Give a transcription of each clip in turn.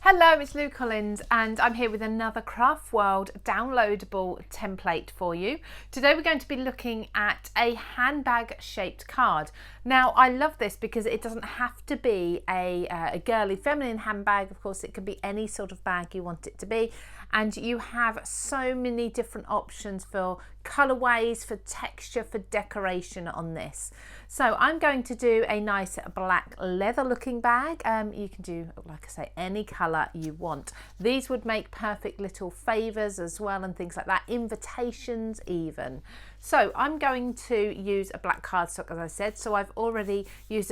Hello, it's Lou Collins and I'm here with another Craft World downloadable template for you. Today we're going to be looking at a handbag shaped card. Now I love this because it doesn't have to be a girly feminine handbag. Of course it can be any sort of bag you want it to be, and you have so many different options for colorways, for texture, for decoration on this. So I'm going to do a nice black leather looking bag. You can do, like I say, any color you want. These would make perfect little favors as well and things like that, invitations even. So I'm going to use a black cardstock, as I said. So I've already used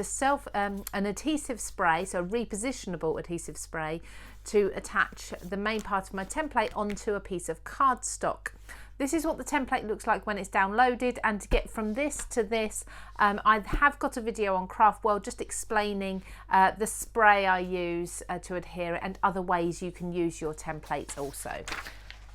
an adhesive spray, so a repositionable adhesive spray, to attach the main part of my template onto a piece of cardstock. This is what the template looks like when it's downloaded, and to get from this to this, I have got a video on Craft World just explaining the spray I use to adhere it and other ways you can use your templates also.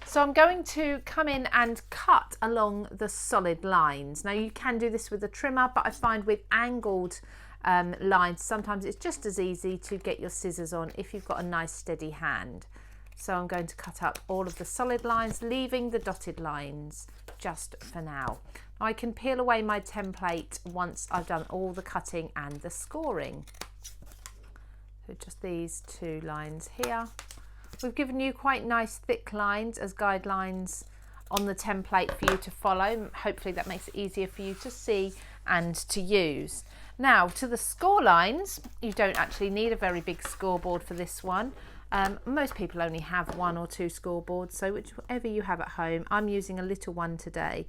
So I'm going to come in and cut along the solid lines. Now you can do this with a trimmer, but I find with angled lines sometimes it's just as easy to get your scissors on if you've got a nice steady hand. So I'm going to cut up all of the solid lines, leaving the dotted lines just for now. I can peel away my template once I've done all the cutting and the scoring. So just these two lines here. We've given you quite nice thick lines as guidelines on the template for you to follow. Hopefully that makes it easier for you to see and to use. Now to the score lines, you don't actually need a very big scoreboard for this one. Most people only have one or two scoreboards, so whichever you have at home. I'm using a little one today.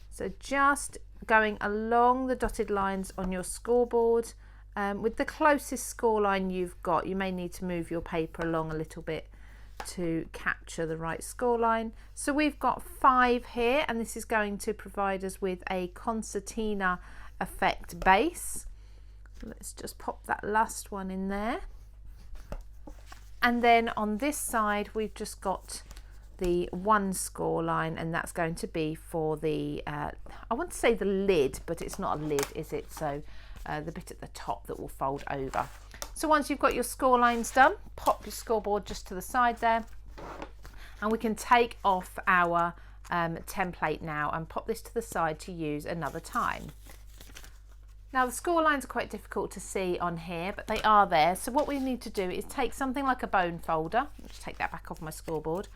So just going along the dotted lines on your scoreboard with the closest score line you've got. You may need to move your paper along a little bit to capture the right score line. So we've got 5 here, and this is going to provide us with a concertina effect base. Let's just pop that last one in there. And then on this side we've just got the 1 score line, and that's going to be for the I want to say the lid, but it's not a lid, is it? So the bit at the top that will fold over. So once you've got your score lines done, pop your scoreboard just to the side there, and we can take off our template now and pop this to the side to use another time. Now the score lines are quite difficult to see on here, but they are there. So what we need to do is take something like a bone folder. Let's take that back off my scoreboard.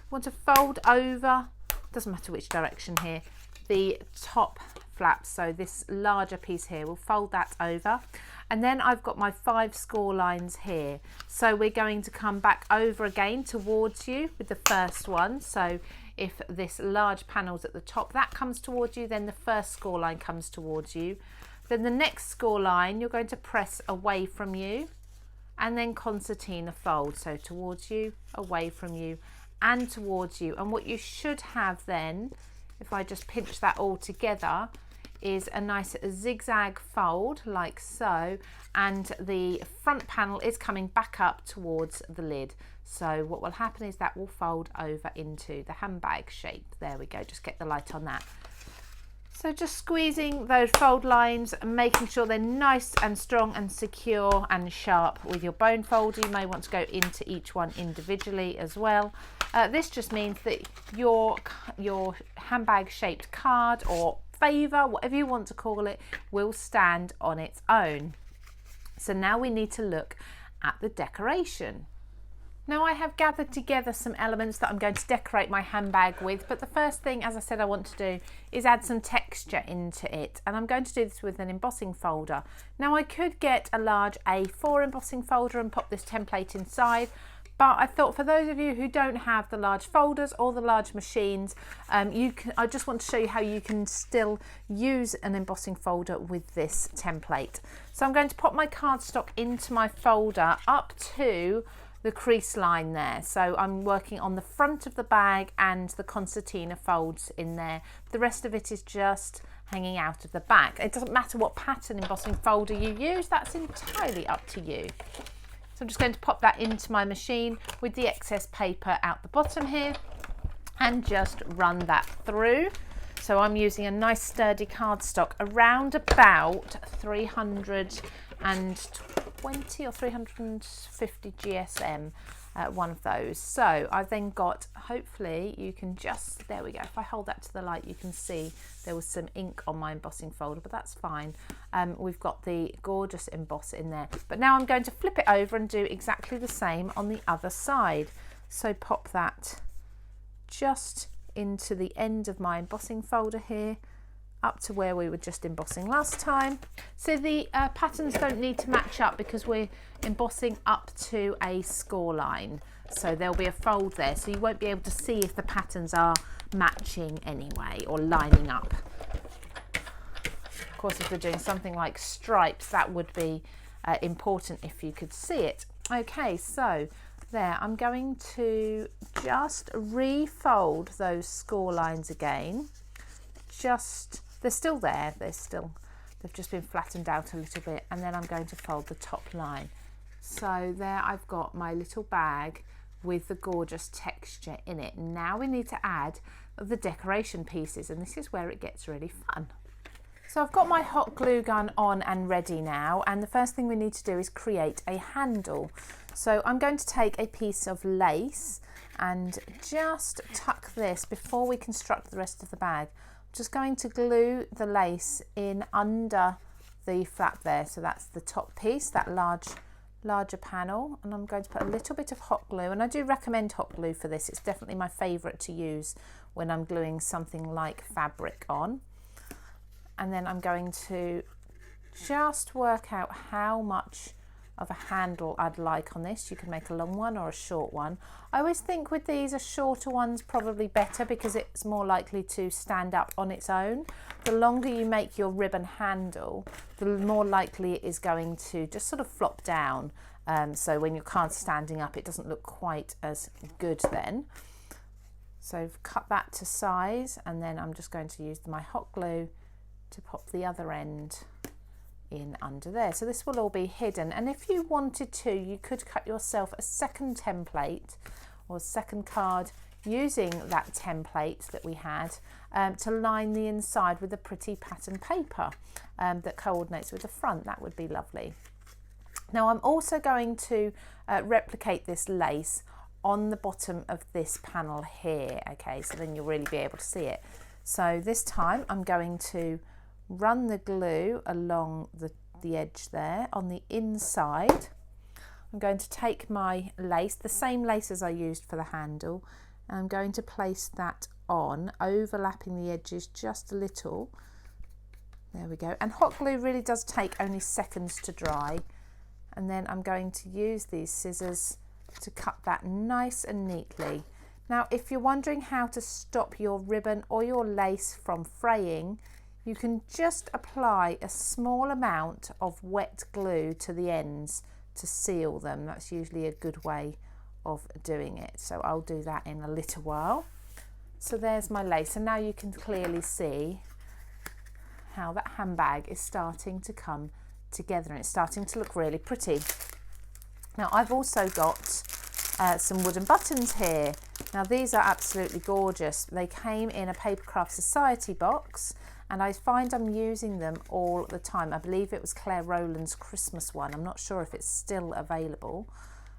We want to fold over, doesn't matter which direction here, the top flaps. So this larger piece here, we'll fold that over. And then I've got my 5 score lines here. So we're going to come back over again towards you with the first one. So if this large panel's at the top, that comes towards you, then the first score line comes towards you. Then the next score line you're going to press away from you, and then concertina fold, so towards you, away from you, and towards you. And what you should have then, if I just pinch that all together, is a nice zigzag fold like so, and the front panel is coming back up towards the lid. So what will happen is that will fold over into the handbag shape. There we go, just get the light on that. So just squeezing those fold lines and making sure they're nice and strong and secure and sharp with your bone folder. You may want to go into each one individually as well. This just means that your handbag shaped card or favor, whatever you want to call it, will stand on its own. So now we need to look at the decoration. Now I have gathered together some elements that I'm going to decorate my handbag with, but the first thing, as I said, I want to do is add some texture into it, and I'm going to do this with an embossing folder. Now I could get a large A4 embossing folder and pop this template inside, but I thought for those of you who don't have the large folders or the large machines, I just want to show you how you can still use an embossing folder with this template. So I'm going to pop my cardstock into my folder up to the crease line there. So I'm working on the front of the bag and the concertina folds in there. The rest of it is just hanging out of the back. It doesn't matter what pattern embossing folder you use, that's entirely up to you. So I'm just going to pop that into my machine with the excess paper out the bottom here and just run that through. So I'm using a nice sturdy cardstock around about 300 and 320 or 350 GSM, one of those. So I've then got, hopefully you can just, there we go, if I hold that to the light you can see there was some ink on my embossing folder, but that's fine. We've got the gorgeous emboss in there, but now I'm going to flip it over and do exactly the same on the other side. So pop that just into the end of my embossing folder here, up to where we were just embossing last time. So the patterns don't need to match up because we're embossing up to a score line. So there'll be a fold there, so you won't be able to see if the patterns are matching anyway or lining up. Of course, if we're doing something like stripes, that would be important if you could see it. Okay, so there, I'm going to just refold those score lines again. They're still there, they've just been flattened out a little bit, and then I'm going to fold the top line. So there I've got my little bag with the gorgeous texture in it. Now we need to add the decoration pieces, and this is where it gets really fun. So I've got my hot glue gun on and ready now, and the first thing we need to do is create a handle. So I'm going to take a piece of lace and just tuck this before we construct the rest of the bag. I'm just going to glue the lace in under the flap there, so that's the top piece, that larger panel, and I'm going to put a little bit of hot glue, and I do recommend hot glue for this. It's definitely my favourite to use when I'm gluing something like fabric on. And then I'm going to just work out how much of a handle I'd like on this. You can make a long one or a short one. I always think with these a shorter one's probably better because it's more likely to stand up on its own. The longer you make your ribbon handle, the more likely it is going to just sort of flop down. So when your card's standing up, it doesn't look quite as good then. So I've cut that to size, and then I'm just going to use my hot glue to pop the other end in under there. So this will all be hidden, and if you wanted to, you could cut yourself a second template or second card using that template that we had to line the inside with a pretty pattern paper that coordinates with the front. That would be lovely. Now I'm also going to replicate this lace on the bottom of this panel here. Okay, so then you'll really be able to see it. So this time I'm going to run the glue along the edge there on the inside. I'm going to take my lace, the same lace as I used for the handle, and I'm going to place that on, overlapping the edges just a little. There we go. And hot glue really does take only seconds to dry. And then I'm going to use these scissors to cut that nice and neatly. Now, if you're wondering how to stop your ribbon or your lace from fraying, you can just apply a small amount of wet glue to the ends to seal them. That's usually a good way of doing it. So I'll do that in a little while. So there's my lace, and now you can clearly see how that handbag is starting to come together, and it's starting to look really pretty. Now I've also got some wooden buttons here. Now these are absolutely gorgeous. They came in a Papercraft Society box, and I find I'm using them all the time. I believe it was Claire Rowland's Christmas one. I'm not sure if it's still available.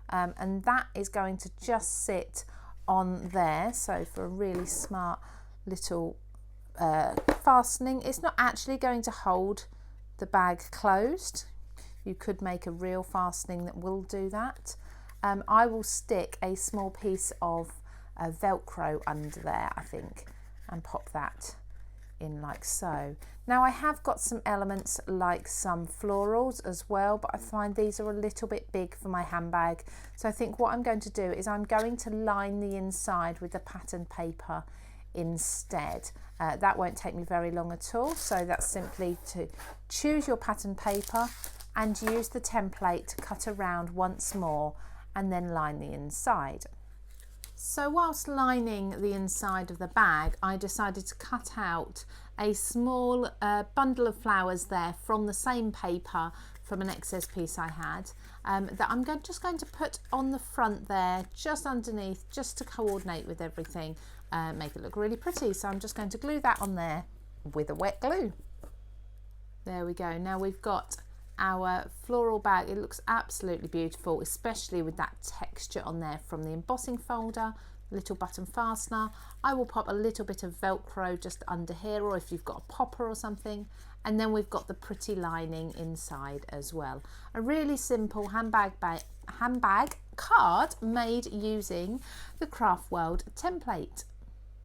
And that is going to just sit on there. So for a really smart little fastening, it's not actually going to hold the bag closed. You could make a real fastening that will do that. I will stick a small piece of Velcro under there, I think, and pop that in like so. Now I have got some elements like some florals as well, but I find these are a little bit big for my handbag. So I think what I'm going to do is I'm going to line the inside with the pattern paper instead. That won't take me very long at all. So that's simply to choose your pattern paper and use the template to cut around once more and then line the inside. So whilst lining the inside of the bag, I decided to cut out a small bundle of flowers there from the same paper from an excess piece I had that I'm just going to put on the front there, just underneath, just to coordinate with everything, make it look really pretty. So I'm just going to glue that on there with a wet glue. There we go. Now we've got our floral bag. It looks absolutely beautiful, especially with that texture on there from the embossing folder, little button fastener. I will pop a little bit of Velcro just under here, or if you've got a popper or something. And then we've got the pretty lining inside as well. A really simple handbag card made using the Craft World template.